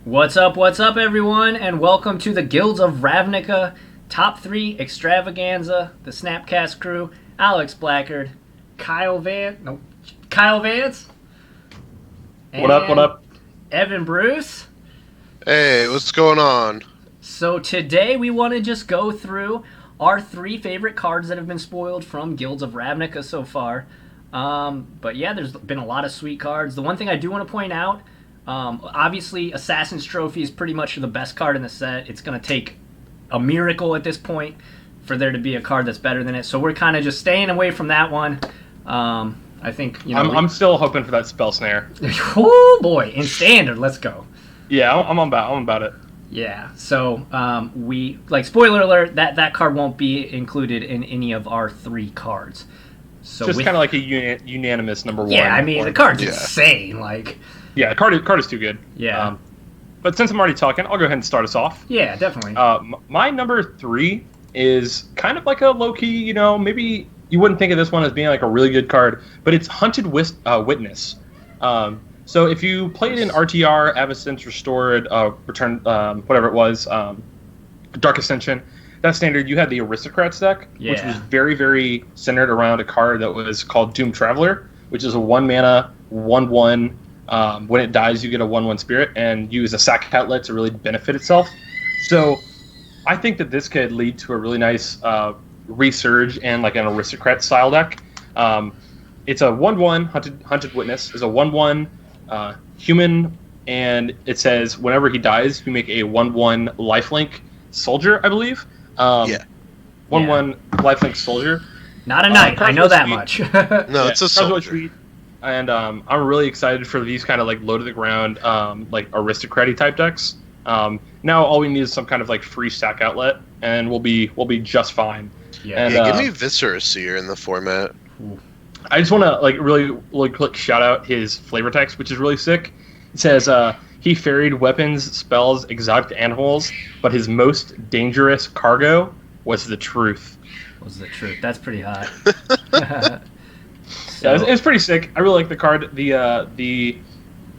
What's up, everyone, and welcome to the Guilds of Ravnica Top 3 Extravaganza, the SnapCast crew, Alex Blackard, Kyle Vance, and What up? Evan Bruce. Hey, what's going on? So today we want to just go through our 3 favorite cards that have been spoiled from Guilds of Ravnica so far. But yeah, there's been a lot of sweet cards. The one thing I do want to point out, obviously, Assassin's Trophy is pretty much the best card in the set. It's going to take a miracle at this point for there to be a card that's better than it. So we're kind of just staying away from that one. I think, I'm still hoping for that spell snare. Oh boy, in standard, let's go. Yeah, I'm about it. Yeah. So we spoiler alert that card won't be included in any of our 3 cards. So Just kind of like a unanimous number 1. Yeah, I mean the card's insane. Yeah, the card is too good. Yeah. But since I'm already talking, I'll go ahead and start us off. Yeah, definitely. My number 3 is kind of like a low-key, maybe you wouldn't think of this one as being like a really good card, but it's Hunted Witness. So if you played in RTR, Avacyn's Restored, Return, whatever it was, Dark Ascension, that standard, you had the Aristocrats deck, which was very, very centered around a card that was called Doom Traveler, which is a 1-mana, 1/1. When it dies, you get a 1/1 spirit and use a sack outlet to really benefit itself. So I think that this could lead to a really nice resurge and like an Aristocrat style deck. It's a 1/1 Hunted Witness. It's a 1/1 human, and it says whenever he dies, you make a 1/1 lifelink soldier, I believe. 1/1 lifelink soldier. Not a knight. I know that much. No, it's a soldier. And I'm really excited for these kind of like low to the ground, like aristocrat-y type decks. Now all we need is some kind of like free sack outlet, and we'll be just fine. Yeah. And, Give me Viscera Seer in the format. I just want to really quick shout out his flavor text, which is really sick. It says he ferried weapons, spells, exotic animals, but his most dangerous cargo was the truth. Was the truth? That's pretty hot. Yeah, it's pretty sick. I really like the card. The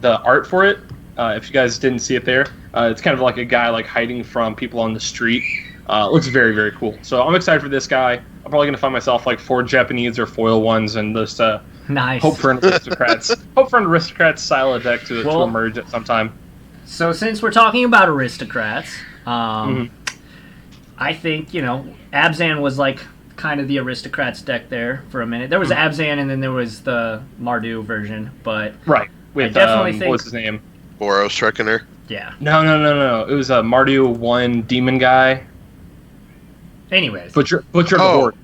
art for it. If you guys didn't see it there, it's kind of like a guy like hiding from people on the street. It looks very, very cool. So I'm excited for this guy. I'm probably gonna find myself like 4 Japanese or foil ones and just nice. Hope for an aristocrats style of deck to emerge at some time. So since we're talking about aristocrats, I think Abzan was like kind of the aristocrats deck there for a minute. There was Abzan, and then there was the Mardu version, but right with I definitely think what's his name? Boros Reckoner. Yeah. No. It was a Mardu 1 demon guy. Anyways, Butcher of the Horde.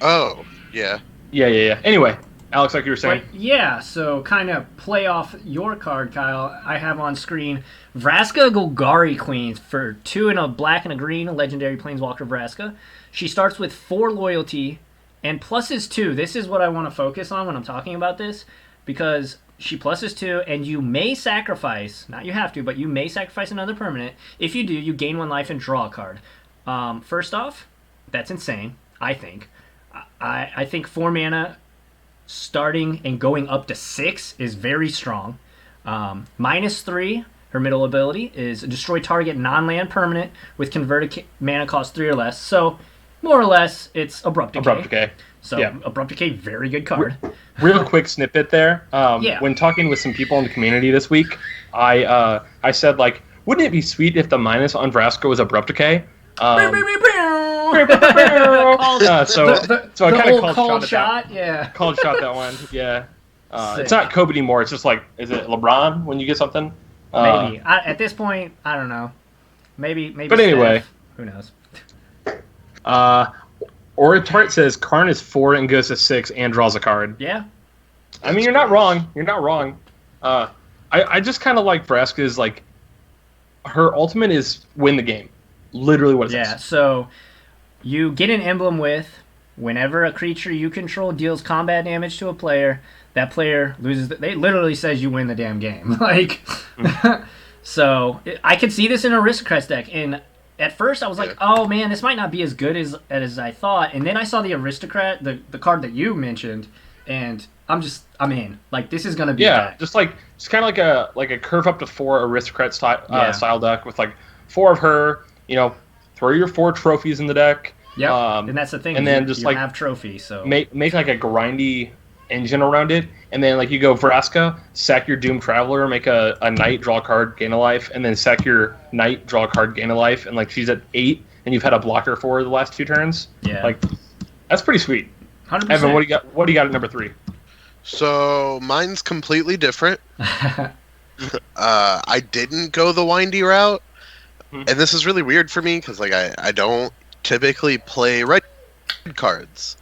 Oh, yeah. Yeah. Anyway, Alex, like you were saying. But yeah, so kind of play off your card, Kyle. I have on screen Braska Golgari Queen for 2 and a black and a green, a legendary planeswalker Braska. She starts with 4 loyalty and pluses 2. This is what I want to focus on when I'm talking about this, because she pluses 2, and you may sacrifice, not you have to, but you may sacrifice another permanent. If you do, you gain 1 life and draw a card. First off, that's insane, I think. I think 4 mana starting and going up to 6 is very strong. -3, her middle ability is destroy target non-land permanent with converted mana cost 3 or less. So, more or less, it's Abrupt Decay. So, yeah. Abrupt Decay, very good card. Real quick snippet there. Yeah. When talking with some people in the community this week, I said, wouldn't it be sweet if the minus on Vraska was Abrupt Decay? So I kind of called shot that one. Yeah. It's not Kobe anymore. It's just is it LeBron when you get something? Maybe. At this point, I don't know. Maybe. But anyway, who knows? Oritart says Karn is 4 and goes to 6 and draws a card. Yeah. I mean, you're not wrong. I just kind of like Vraska's her ultimate is win the game. Literally what it says. Yeah, so you get an emblem with whenever a creature you control deals combat damage to a player, that player loses. They literally says you win the damn game. So I could see this in a Aristocrats deck, and at first I was like, oh man, this might not be as good as I thought, and then I saw the Aristocrat, the card that you mentioned, and I'm in. Like, this is gonna be Yeah, back. just kind of like a curve up to 4 aristocrat style deck with like 4 of her. Throw your 4 trophies in the deck. Yep. And that's the thing. And then just you have trophies, so make like a grindy engine around it, and then like you go Braska, sack your Doom Traveler, make a knight, draw a card, gain a life, and then sack your knight, draw a card, gain a life, and like she's at 8, and you've had a blocker for the last 2 turns. Yeah. Like, that's pretty sweet. 100%. Evan, what do you got at number 3? So mine's completely different. I didn't go the windy route, and this is really weird for me because like I don't typically play red cards.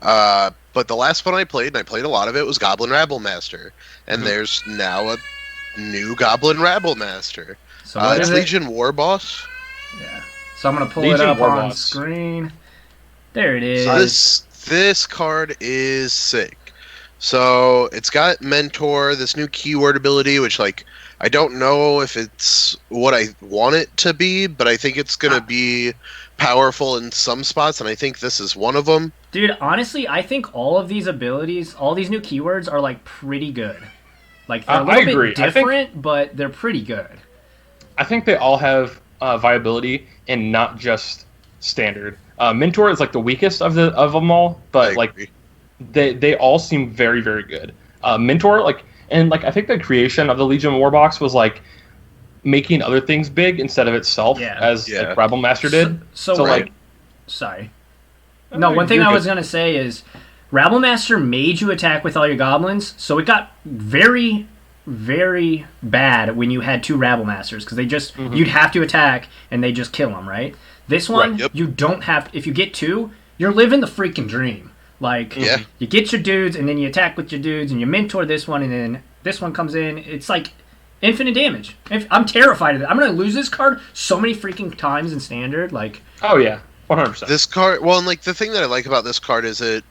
But the last one I played, and I played a lot of it, was Goblin Rabble Master, and there's now a new Goblin Rabble Master. So what it's is it? Legion War Boss. Yeah. So I'm gonna pull Legion it up War on Boss. screen. There it is. So this card is sick. So it's got Mentor, this new keyword ability, which like I don't know if it's what I want it to be, but I think it's gonna be powerful in some spots, and I think this is one of them. Dude, honestly, I think all of these abilities, all these new keywords are like pretty good. Like they're a little bit different, but they're pretty good. I think they all have viability and not just standard. Mentor is like the weakest of them all, but like they all seem very, very good. Mentor, I think the creation of the Legion Warbox was like making other things big instead of itself, as like Rabble Master did. So sorry. No, one thing I was gonna say is Rabble Master made you attack with all your goblins, so it got very, very bad when you had 2 Rabble Masters because they just you'd have to attack and they just kill them, right? This one you don't have. If you get 2, you're living the freaking dream. Like you get your dudes and then you attack with your dudes and you mentor this one and then this one comes in. It's like infinite damage. I'm terrified of it. I'm gonna lose this card so many freaking times in standard. Like, oh yeah, 100%. This card, well, and like the thing that I like about this card is it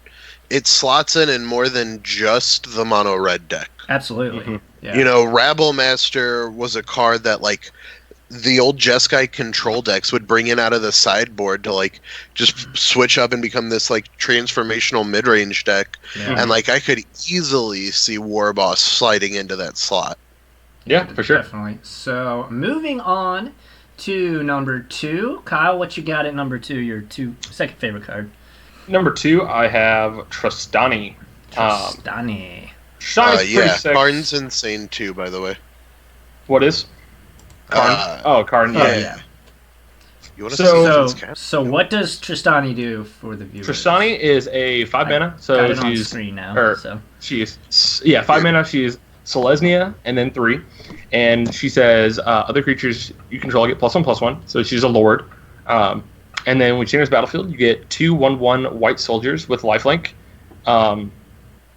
slots in more than just the mono red deck. Absolutely. Yeah. You know, Rabble Master was a card that like the old Jeskai control decks would bring in out of the sideboard to like just switch up and become this like transformational mid-range deck. And like I could easily see Warboss sliding into that slot. Yeah, for sure. Definitely. So moving on to number 2. Kyle, what you got at number 2? Your second favorite card. Number 2, I have Tristani. Tristani. Yeah, Karn's insane too, by the way. What is? Karn? Karn, yeah. You want to so what does Tristani do for the viewers? Tristani is a 5 mana, so got it she's on screen now. She's 5 mana. She's Selesnya and then 3, and she says other creatures you control get +1/+1. So she's a lord. And then when she enters battlefield, you get 2/1/1 white soldiers with lifelink,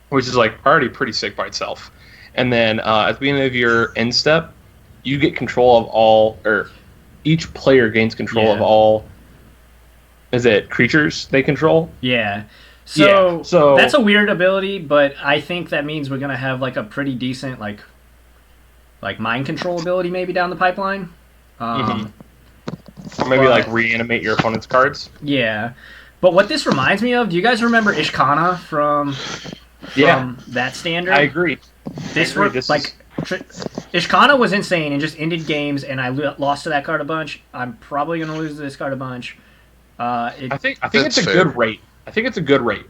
which is like already pretty sick by itself. And then at the beginning of your end step, you get control of all, or each player gains control of all. Is it creatures they control? Yeah. So that's a weird ability, but I think that means we're gonna have like a pretty decent like mind control ability maybe down the pipeline. Or maybe like reanimate your opponent's cards. Yeah. But what this reminds me of, do you guys remember Ishkana from that standard? I agree. Ishkana was insane and just ended games, and I lost to that card a bunch. I'm probably going to lose to this card a bunch. I think it's a good rate. I think it's a good rate.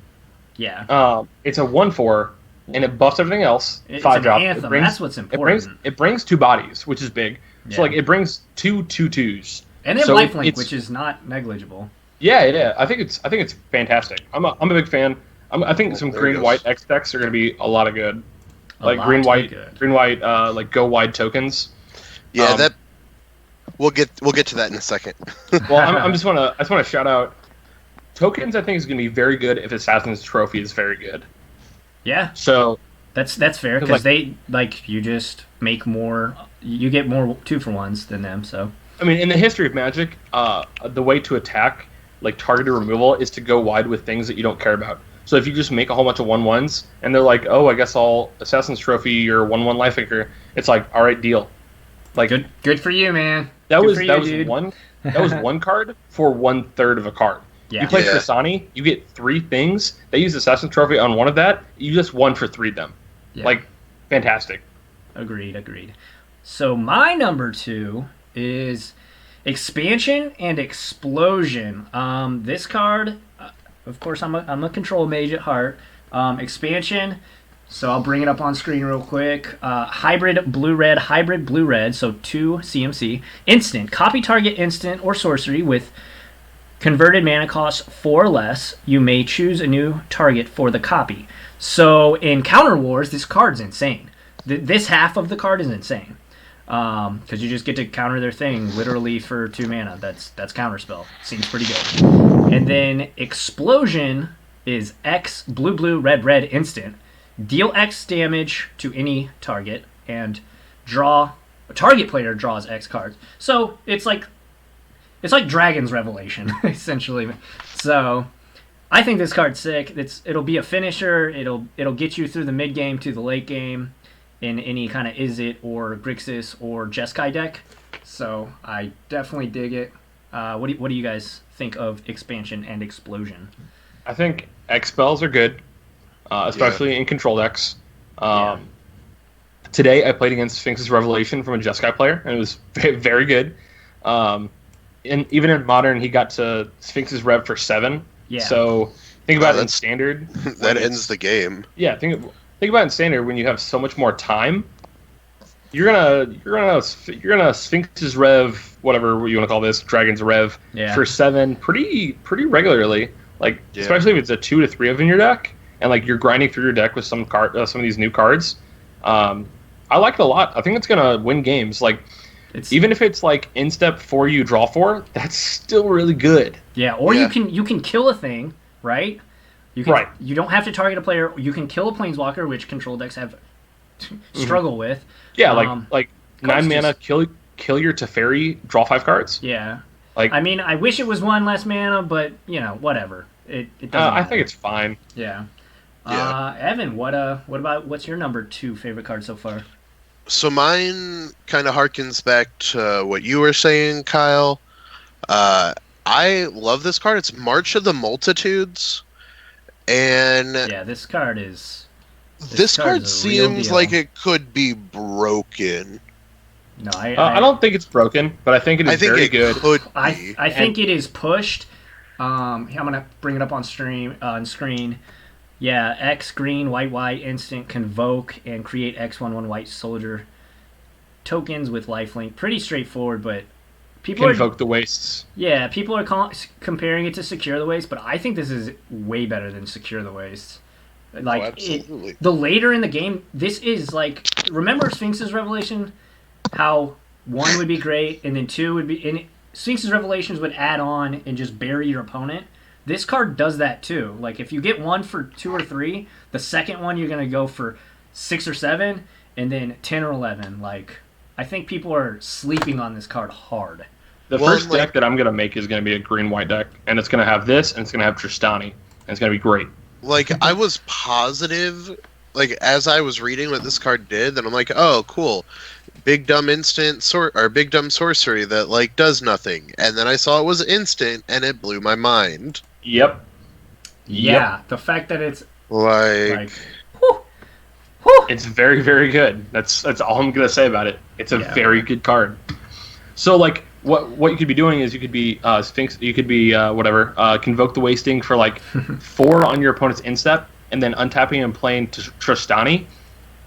Yeah. It's a 1/4, and it buffs everything else. It's 5 an drop. anthem. That's what's important. It brings 2 bodies, which is big. Yeah. So like it brings 2 2/2s. And then lifelink, which is not negligible. Yeah. I think it's fantastic. I'm a big fan. I think some green white X decks are going to be a lot of good. Like green white, like go wide tokens. Yeah, that we'll get to that in a second. Well, I just want to shout out tokens. I think is going to be very good if Assassin's Trophy is very good. Yeah. So that's fair because they you just make more. You get more 2-for-1s than them. So I mean, in the history of Magic, the way to attack like targeted removal is to go wide with things that you don't care about. So if you just make a whole bunch of 1/1s, and they're like, oh, I guess I'll Assassin's Trophy your 1/1 Lifelinker, it's like, all right, deal. Like good for you, man. That was one card for 1/3 of a card. Yeah. You play Yeah. Tristani, you get 3 things. They use Assassin's Trophy on one of that. You just won for 3 of them. Yeah. Like, fantastic. Agreed. So my number 2 is Expansion and Explosion. This card, of course, I'm a control mage at heart. Expansion. So I'll bring it up on screen real quick. Hybrid blue-red, so 2 CMC. Instant. Copy target instant or sorcery with converted mana cost 4 or less. You may choose a new target for the copy. So in Counter Wars, this card's insane. This half of the card is insane. Because you just get to counter their thing literally for 2 mana. That's Counterspell. Seems pretty good. And then Explosion is X blue red instant. Deal X damage to any target and a target player draws X cards. So it's like Dragon's Revelation essentially. So I think this card's sick. It'll be a finisher. It'll get you through the mid game to the late game in any kind of Izzet or Grixis or Jeskai deck. So I definitely dig it. What do you guys think of Expansion and Explosion? I think X spells are good, especially in control decks. Today I played against Sphinx's Revelation from a Jeskai player, and it was very good. And even in Modern, he got to Sphinx's Rev for 7. Yeah. So think about it in Standard. That ends the game. Yeah, think about it in Standard when you have so much more time. You're gonna Sphinx's Rev, whatever you want to call this, Dragon's Rev for 7 pretty regularly. Like especially if it's a 2 to 3 of in your deck, and like you're grinding through your deck with some of these new cards. I like it a lot. I think it's gonna win games. Like even if it's like in step 4 you draw 4, that's still really good. Yeah, or you can kill a thing, right? You don't have to target a player. You can kill a planeswalker, which control decks have struggle with. Yeah, like 9 mana, kill your Teferi, draw 5 cards. Yeah. Like, I mean, I wish it was 1 less mana, but whatever. It doesn't. I think it's fine. Yeah. Evan, what's your number 2 favorite card so far? So mine kind of harkens back to what you were saying, Kyle. I love this card. It's March of the Multitudes, and this card is. This card seems like it could be broken. No, I don't think it's broken, but I think it is very good. I think it is pushed. I'm gonna bring it up on screen. Yeah, X green, white, instant, convoke, and create X/1/1 white soldier tokens with lifelink. Pretty straightforward, but people convoke the wastes. Yeah, people are comparing it to Secure the Waste, but I think this is way better than Secure the Waste. Like absolutely. The later in the game, this is like, remember Sphinx's Revelation? How 1 would be great, and then 2 would be. And Sphinx's Revelations would add on and just bury your opponent. This card does that too. Like if you get 1 for 2 or 3, the second one you're gonna go for 6 or 7, and then 10 or 11. Like I think people are sleeping on this card hard. The first deck that I'm gonna make is gonna be a green-white deck, and it's gonna have this, and it's gonna have Tristani, and it's gonna be great. Like I was positive, like as I was reading what this card did, then I'm like, oh, cool. Big dumb instant big dumb sorcery that like does nothing, and then I saw it was instant, and it blew my mind. Yep. Yeah, the fact that it's like it's very, very good. That's all I'm gonna say about it. It's a very good card. So like what you could be doing is you could be Sphinx. You could be convoke the wasting for like 4 on your opponent's instep, and then untapping and playing Tristani.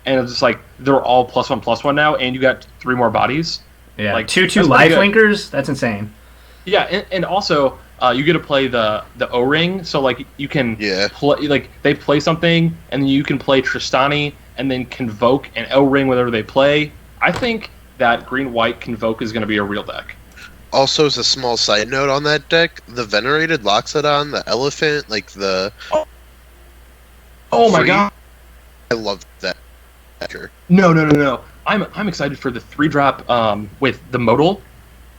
And it's just like they're all +1/+1 now, and you got 3 more bodies. Yeah, like 2/2 lifelinkers. That's insane. Yeah, and also you get to play the O-ring, so like you can play, like they play something, and then you can play Tristani, and then convoke and O-ring whatever they play. I think that green-white convoke is going to be a real deck. Also, as a small side note on that deck, the Venerated Loxodon, the elephant, like the my god, I love that. No. I'm excited for the 3-drop with the modal.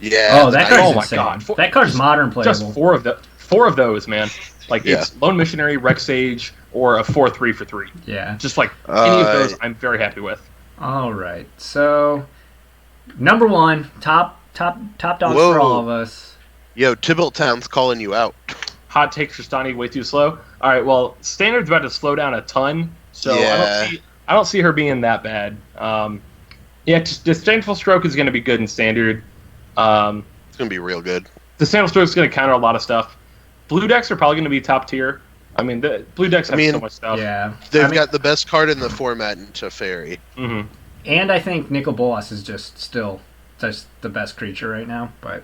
Yeah. Oh, that card's my insane. god. That card's modern playable. Just 4 of those, man. Like it's Lone Missionary, Rex Sage, or a 4/3 for 3. Yeah. Just like any of those, I'm very happy with. All right. So number 1, top dogs for all of us. Yo, Thibault Town's calling you out. hot take Tristani way too slow. All right, well, Standard's about to slow down a ton, so Yeah. I don't see her being that bad. Disdainful Stroke is going to be good in Standard. It's gonna be real good. Disdainful Stroke is going to counter a lot of stuff. Blue decks are probably going to be top tier. I mean, the blue decks have so much stuff. Yeah. They've got the best card in the format in Teferi. Mm-hmm. And I think Nicol Bolas is just still just the best creature right now. But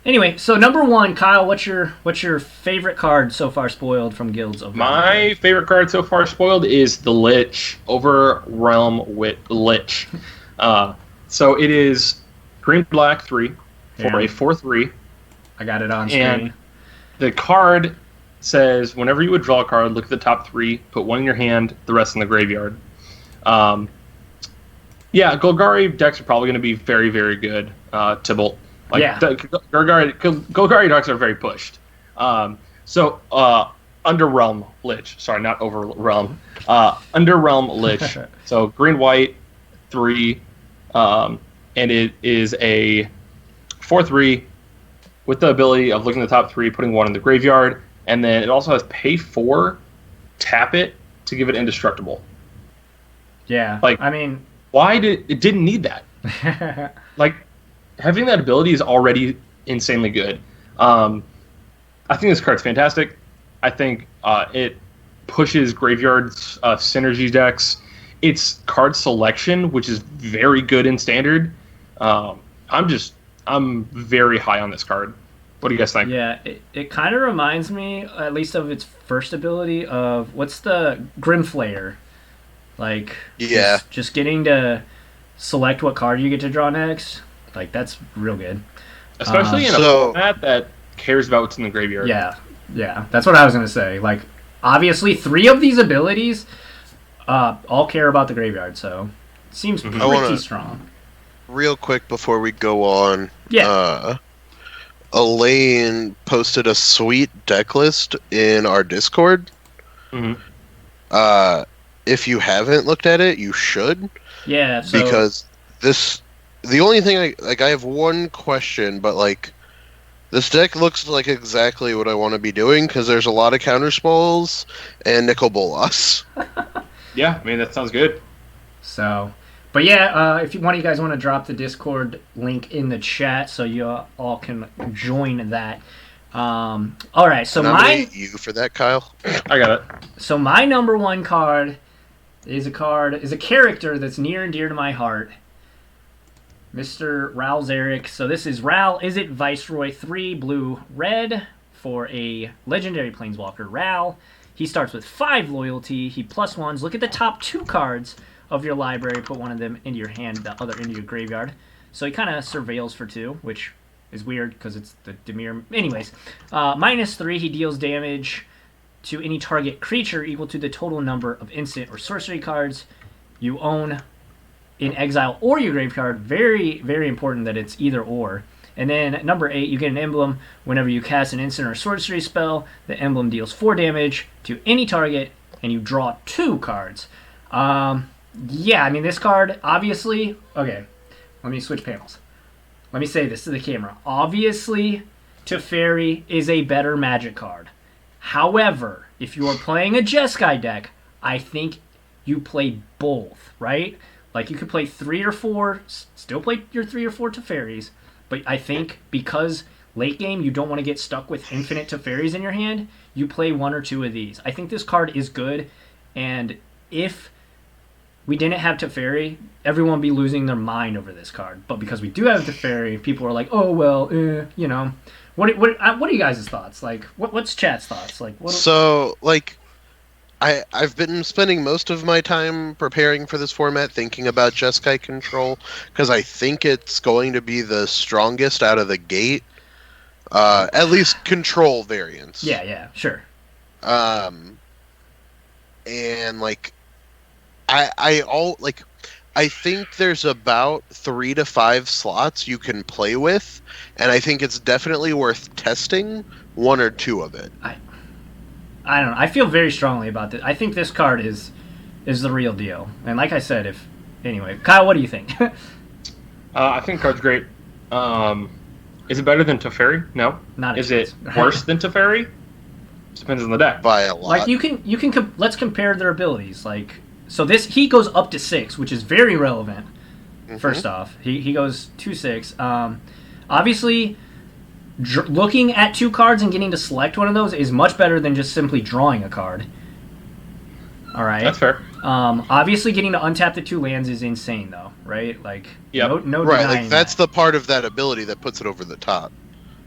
anyway, so number 1, Kyle, what's your favorite card so far spoiled from Guilds of Ravnica? My favorite card so far spoiled is the Lich, Overrealm with Lich. So it is green-black 3 for a 4/3. I got it on screen. And the card says, whenever you would draw a card, look at the top 3, put 1 in your hand, the rest in the graveyard. Golgari decks are probably going to be very, very good. Thibault. Golgari decks are very pushed. Underrealm Lich. Sorry, not Overrealm. Underrealm Lich. So green-white 3, and it is a 4/3 with the ability of looking at the top 3, putting 1 in the graveyard, and then it also has pay 4, tap it to give it indestructible. Yeah, Why it didn't need that? Having that ability is already insanely good. I think this card's fantastic. I think it pushes graveyards synergy decks. Its card selection, which is very good in Standard. I'm very high on this card. What do you guys think? Yeah, it kind of reminds me, at least of its first ability, of what's the Grimflayer? Just getting to select what card you get to draw next. That's real good. Especially in a format that cares about what's in the graveyard. Yeah, that's what I was going to say. Obviously, 3 of these abilities all care about the graveyard, so it seems pretty strong. Real quick before we go on, yeah. Elaine posted a sweet deck list in our Discord. Mm-hmm. If you haven't looked at it, you should. Yeah, because the only thing I have one question, but this deck looks like exactly what I want to be doing because there's a lot of counter spells and Nicol Bolas. Yeah, that sounds good. So, but yeah, if one of you guys want to drop the Discord link in the chat so you all can join that. All right, so you for that, Kyle. I got it. So my number 1 card is a character that's near and dear to my heart. Mr. Ral Zarek. So this is Ral Izzet Viceroy 3 blue red for a legendary planeswalker. Ral. He starts with 5 loyalty. He +1s. Look at the top 2 cards of your library. Put 1 of them into your hand, the other into your graveyard. So he kind of surveils for 2, which is weird because it's the Dimir. Anyways, -3. He deals damage to any target creature equal to the total number of instant or sorcery cards you own in exile or your graveyard. Very, very important that it's either or. And then number 8, you get an emblem. Whenever you cast an instant or sorcery spell, the emblem deals 4 damage to any target, and you draw 2 cards. This card, obviously... Okay, let me switch panels. Let me say this to the camera. Obviously, Teferi is a better Magic card. However, if you are playing a Jeskai deck, I think you play both, right? You could play 3 or 4, still play your 3 or 4 Teferis, but I think because late game you don't want to get stuck with infinite Teferis in your hand, you play 1 or 2 of these. I think this card is good, and if we didn't have Teferi, everyone would be losing their mind over this card. But because we do have Teferi, people are like, oh, well, What are you guys' thoughts? What's chat's thoughts? I've been spending most of my time preparing for this format, thinking about Jeskai control, because I think it's going to be the strongest out of the gate. At least control variants. Yeah, sure. I think there's about 3 to 5 slots you can play with, and I think it's definitely worth testing 1 or 2 of it. I don't know. I feel very strongly about this. I think this card is the real deal. And like I said, anyway, Kyle, what do you think? I think the card's great. Is it better than Teferi? No. Not. Is it worse than Teferi? Depends on the deck. by a lot. Like you can let's compare their abilities. Like so this he goes up to 6, which is very relevant. First off, he goes 2/6. Obviously, looking at 2 cards and getting to select one of those is much better than just simply drawing a card. All right, That's fair. Obviously, getting to untap the 2 lands is insane, though, right? Like, Yep. no right, denying like that's that. the part of that ability that puts it over the top.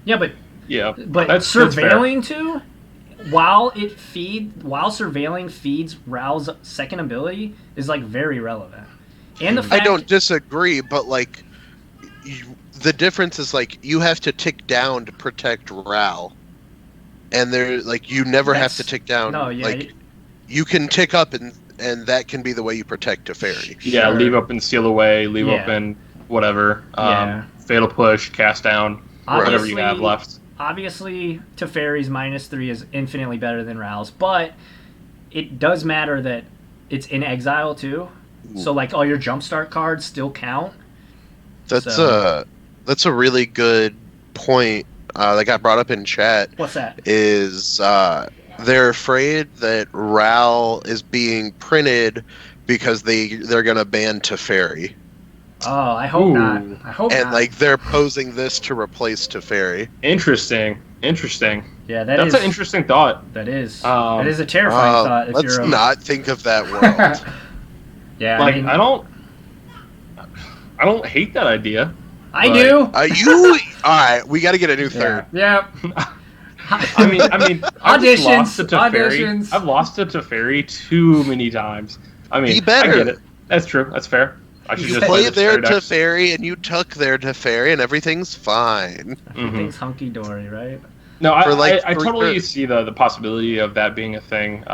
Yeah, but That's fair. surveilling too, while surveilling feeds Rao's second ability is like very relevant. And the fact I don't disagree, but like the difference is like you have to tick down to protect Ral, and there like you never have to tick down. No, yeah, like you can tick up, and that can be the way you protect Teferi. Yeah, Sure. leave open, seal away, leave Yeah. open, whatever. Yeah. Fatal push, cast down, whatever you have left. Obviously, Teferi's -3 is infinitely better than Rao's, but it does matter that it's in exile too. So like all your jumpstart cards still count. That's a really good point that got brought up in chat. What's that? Is they're afraid that Ral is being printed because they're gonna ban Teferi, Oh, I hope not. I hope and not. like they're posing this to replace Teferi. Interesting. yeah, That's an interesting thought. that is Um, a terrifying thought. If Let's you're not think of that world. yeah, Like, I mean, I don't hate that idea. I but- do. You all right? We got to get a new third. Yeah. I mean, I've just lost to Teferi. Auditions. I've lost to Teferi too many times. I mean, Be better. I get it. That's true. That's fair. I should You just play the their Teferi decks. Teferi and you tuck their Teferi and everything's fine. Everything's hunky dory, right? No, For, like, I totally three- see the possibility of that being a thing.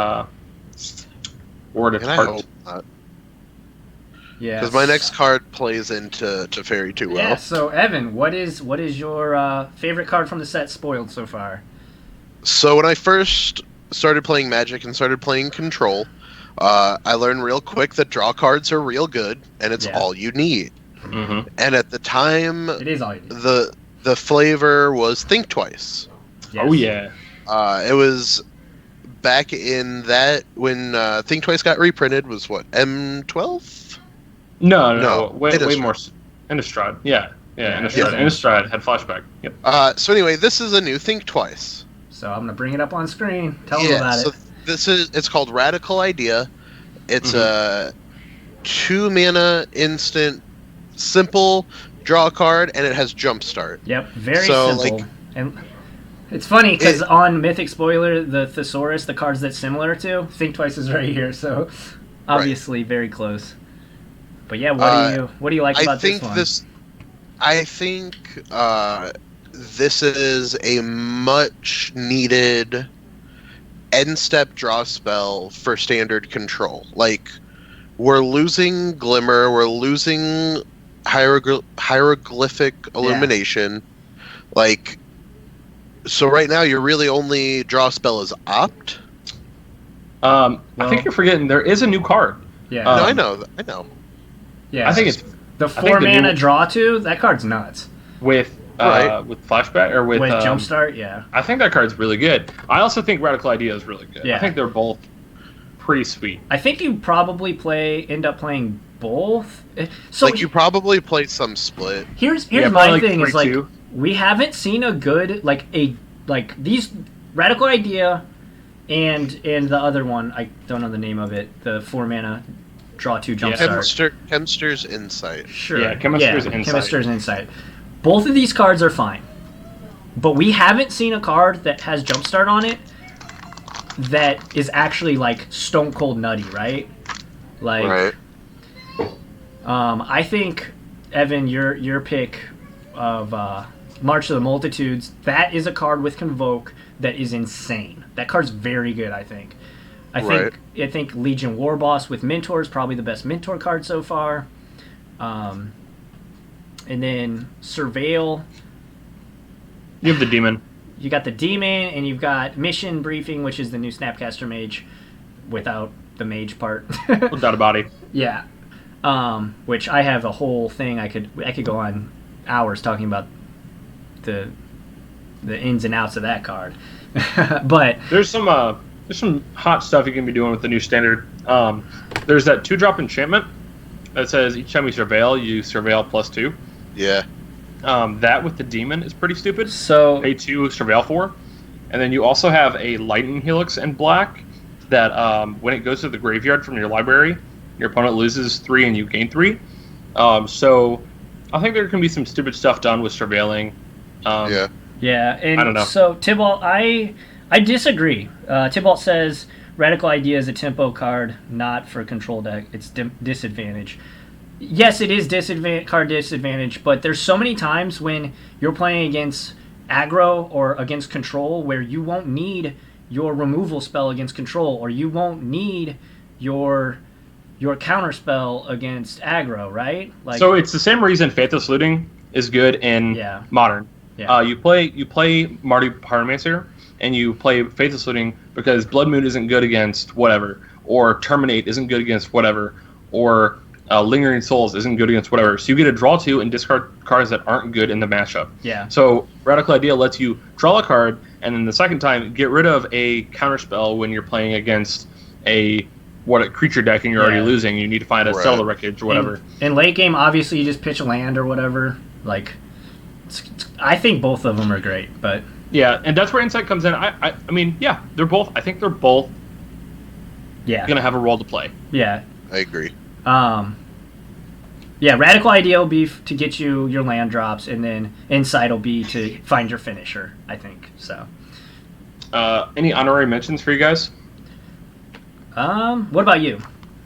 Word of And I heart. hope not, Yeah. because my next card plays into Teferi too well. Yeah. So Evan, what is your favorite card from the set spoiled so far? So when I first started playing Magic and started playing Control, I learned real quick that draw cards are real good, and it's Yeah. all you need. Mm-hmm. And at the time, It is all you need. the flavor was Think Twice. Yes. Oh yeah. It was back in that when Think Twice got reprinted was what, M12? No, No, way Innistrad. more. Innistrad. Yeah. Yeah, Innistrad. yeah. Innistrad had flashback. Yep. So anyway, this is a new Think Twice. So I'm gonna bring it up on screen. Tell them about so it. it's called Radical Idea. It's a 2-mana instant, simple draw card, and it has Jumpstart. Yep. Very So, simple. like- And it's funny because on Mythic Spoiler, the Thesaurus, the cards that's similar to Think Twice is right here. So obviously very close. But yeah, what do you like about this one? I think this is a much needed end step draw spell for standard Control. Like, we're losing Glimmer, we're losing hieroglyphic illumination. Like, so right now your really only draw spell is Opt. I think you're forgetting there is a new card. Yeah. No, Um, I know. Yeah. I think it's the think 4 the mana new- draw 2. That card's nuts. with Right. with flashback or with Jumpstart, yeah. I think that card's really good. I also think Radical Idea is really good. Yeah. I think they're both pretty sweet. I think you probably end up playing both. So Like, you probably play some split. here's Yeah, my probably thing is like 3-2. we haven't seen a good like these Radical Idea and the other one, I don't know the name of it, the 4 mana draw 2 jumpstart. Chemster's Insight. Sure. Yeah, Chemist's Insight. Chemist's Insight. Both of these cards are fine. But we haven't seen a card that has Jumpstart on it that is actually like stone cold nutty, right? Like Right. I think Evan, your pick of March of the Multitudes, that is a card with Convoke that is insane. That card's very good, I think. I think Legion Warboss with Mentor is probably the best Mentor card so far. And then Surveil. You have the demon. You got the Demon, and you've got Mission Briefing, which is the new Snapcaster Mage, without the Mage part. Without a body. Yeah. Which I have a whole thing I could go on hours talking about the the ins and outs of that card. But there's some hot stuff you can be doing with the new standard. There's that 2-drop enchantment that says each time you surveil +2. Yeah. That with the demon is pretty stupid. So pay 2, surveil 4, and then you also have a lightning helix in black that when it goes to the graveyard from your library, your opponent loses 3 and you gain 3. So I think there can be some stupid stuff done with surveilling. Yeah, and I don't know. So Thibault, I disagree. Thibault says Radical Idea is a tempo card, not for control deck. It's disadvantage. Yes, it is card disadvantage, but there's so many times when you're playing against aggro or against control where you won't need your removal spell against control, or you won't need your counter spell against aggro, right? Like, so it's the same reason Faithless Looting is good in Modern. Yeah. You play Marty Pyromancer, and you play Faithless Looting because Blood Moon isn't good against whatever, or Terminate isn't good against whatever, or Lingering Souls isn't good against whatever. So you get to draw 2 and discard cards that aren't good in the matchup. Yeah. So Radical Idea lets you draw a card, and then the second time get rid of a counterspell when you're playing against a creature deck and you're already losing. You need to find a Settle the Wreckage or whatever. In late game, obviously you just pitch a land or whatever. Like, I think both of them are great, but yeah, and that's where Insight comes in. I mean, yeah, they're both. I think they're both. Yeah. Gonna have a role to play. Yeah. I agree. Yeah, Radical Idea will be to get you your land drops, and then Insight will be to find your finisher, I think. So. Any honorary mentions for you guys? What about you?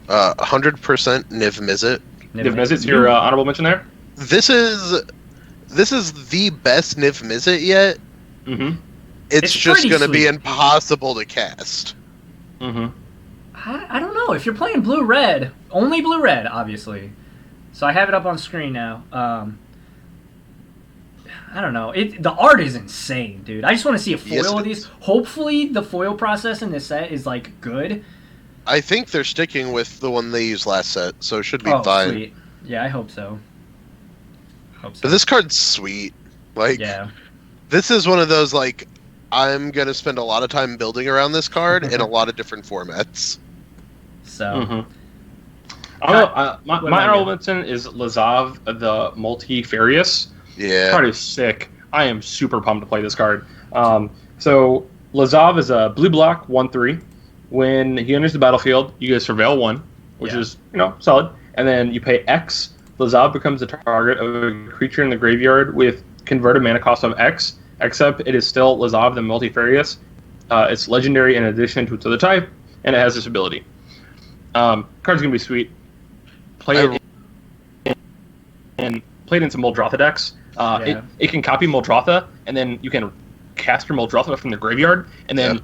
100% Niv Mizzet. Niv Mizzet's your honorable mention there? This is the best Niv Mizzet yet. Mm-hmm. It's just going to be impossible to cast. Mm-hmm. I don't know. If you're playing blue-red, only blue-red, obviously. So I have it up on screen now. I don't know. The art is insane, dude. I just want to see a foil of these. Hopefully the foil process in this set is, like, good. I think they're sticking with the one they used last set, so it should be fine. Sweet. Yeah, I hope so. But this card's sweet. Like, this is one of those, like, I'm going to spend a lot of time building around this card in a lot of different formats. So... My honorable mention is Lozad, the Multifarious. Yeah. This card is sick. I am super pumped to play this card. So Lozad is a blue-black 1/3. When he enters the battlefield, you get Surveil 1, which is, solid. And then you pay X. Lozad becomes the target of a creature in the graveyard with converted mana cost of X, except it is still Lozad the Multifarious. It's legendary in addition to its other type, and it has this ability. Card's going to be sweet. Play it in some Muldrotha decks. It can copy Muldrotha, and then you can cast your Muldrotha from the graveyard, and then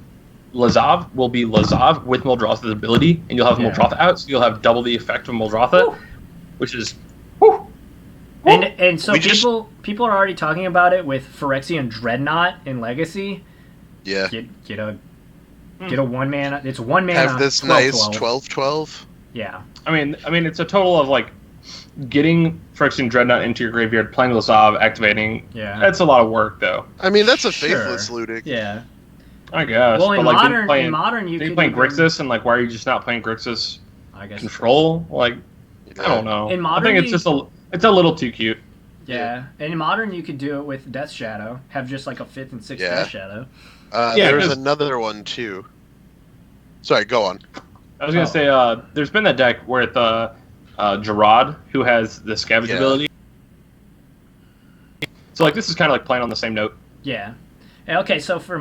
Lozad will be Lozad with Muldrotha's ability, and you'll have Muldrotha out, so you'll have double the effect of Muldrotha, which is... And so people are already talking about it with Phyrexian Dreadnought in Legacy. Yeah. Get a 1-mana. It's 1 mana. Have this 12/12. nice 12/12. Yeah. I mean, it's a total of, like, getting Phyrexian Dreadnought into your graveyard, playing Lozad, activating. Yeah. That's a lot of work, though. I mean, that's a faithless looting. Yeah. I guess. Well, in modern, you could playing Grixis, and, like, why are you just not playing Grixis? I guess Control? Like, I don't know. In modern, I think it's a little too cute. Yeah. And in modern, you could do it with Death Shadow. Have just like a 5th and 6th Death Shadow. There's another one too. Sorry, go on. I was gonna say, there's been that deck where it's Gerard, who has the Scavenge ability. So, like, this is kind of like playing on the same note. Yeah. Okay, so for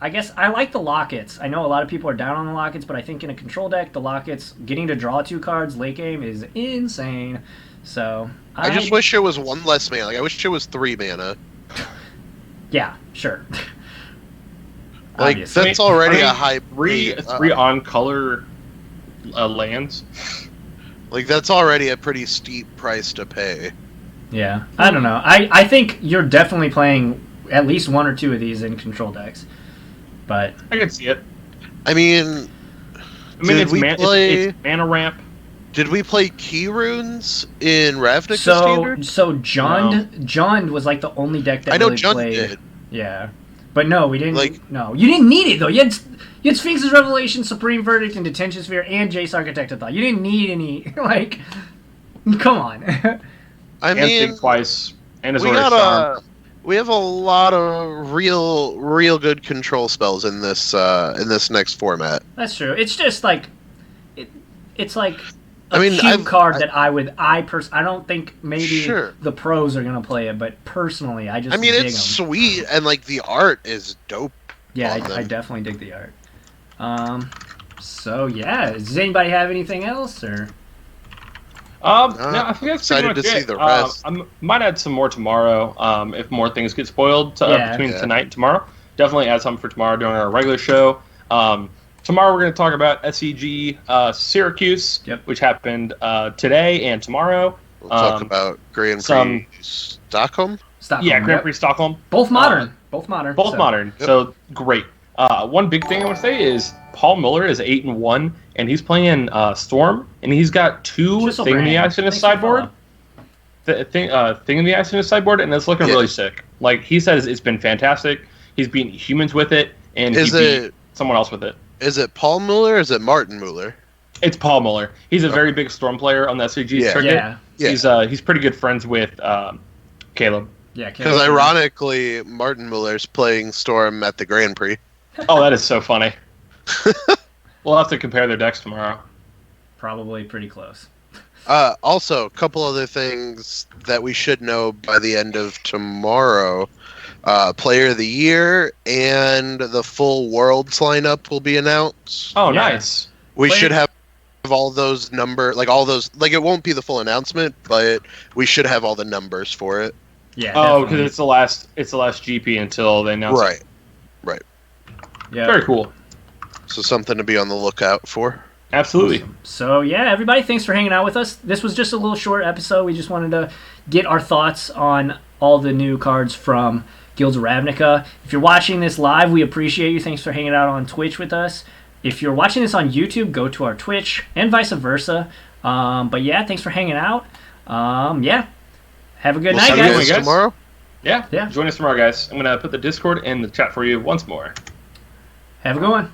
I guess I like the Lockets. I know a lot of people are down on the Lockets, but I think in a control deck, the Lockets, getting to draw 2 cards late game is insane. So I just wish it was 1 less mana. Like, I wish it was 3 mana. Yeah, sure. Like, Obviously. that's already a high... Three on-color lands. Like, that's already a pretty steep price to pay. Yeah, I don't know. I think you're definitely playing at least 1 or 2 of these in control decks. But I can see it. I mean, it's mana ramp. Did we play Key Runes in Ravnica so Standard? So Jund was like the only deck that I know really Jund played. did. Yeah. But no, we didn't. Like- no, you didn't need it though. You had Sphinx's Revelation, Supreme Verdict, and Detention Sphere, and Jace Architect of Thought. You didn't need any. Like, come on. I And mean, think twice. And we Azorius Charm. we have a lot of real good control spells in this next format. That's true. It's just like, it's like a I mean, cube card that I don't think maybe Sure. the pros are gonna play it, but personally, I just I mean, dig it's 'em. sweet, and like the art is dope. Yeah, on I them. definitely dig the art. So yeah, does anybody have anything else or? No, I think that's pretty excited much to see it. the rest. I might add some more tomorrow if more things get spoiled between Yeah. tonight and tomorrow. Definitely add some for tomorrow during our regular show. Tomorrow we're going to talk about SEG Syracuse, which happened today and tomorrow. We'll talk about Grand some- Prix Stockholm. Yeah, Grand Prix Stockholm. Both modern. Both modern. Both so. modern. Yep. So great. One big thing I want to say is Paul Muller is 8-1, and he's playing Storm, and he's got two Just so Thing in the brand. Ice in his Thanks for sideboard. Thing in the Ice in his sideboard, and it's looking Yeah. really sick. Like he says, it's been fantastic. He's beaten humans with it, and Is he beat it- someone else with it. Is it Paul Muller or is it Martin Muller? It's Paul Muller. He's a very big Storm player on the SCG Yeah. circuit. Yeah. He's pretty good friends with Caleb. Yeah. Because ironically, Martin Muller's playing Storm at the Grand Prix. Oh, that is so funny. We'll have to compare their decks tomorrow. Probably pretty close. Also, a couple other things that we should know by the end of tomorrow. Player of the Year and the full Worlds lineup will be announced. Oh, Yeah. nice. We Player- should have all those it won't be the full announcement, but we should have all the numbers for it. Yeah. Oh, definitely. because it's the last GP until they announce it. Right. Yeah. Very cool. So something to be on the lookout for. Absolutely. So yeah, everybody, thanks for hanging out with us. This was just a little short episode. We just wanted to get our thoughts on all the new cards from Guilds of Ravnica. If you're watching this live, we appreciate you. Thanks for hanging out on Twitch with us. If you're watching this on YouTube, go to our Twitch and vice versa. But yeah, thanks for hanging out. Yeah. Have a good We'll night, see you guys. guys tomorrow. Yeah. Yeah. Join us tomorrow, guys. I'm going to put the Discord in the chat for you once more. Have a good one.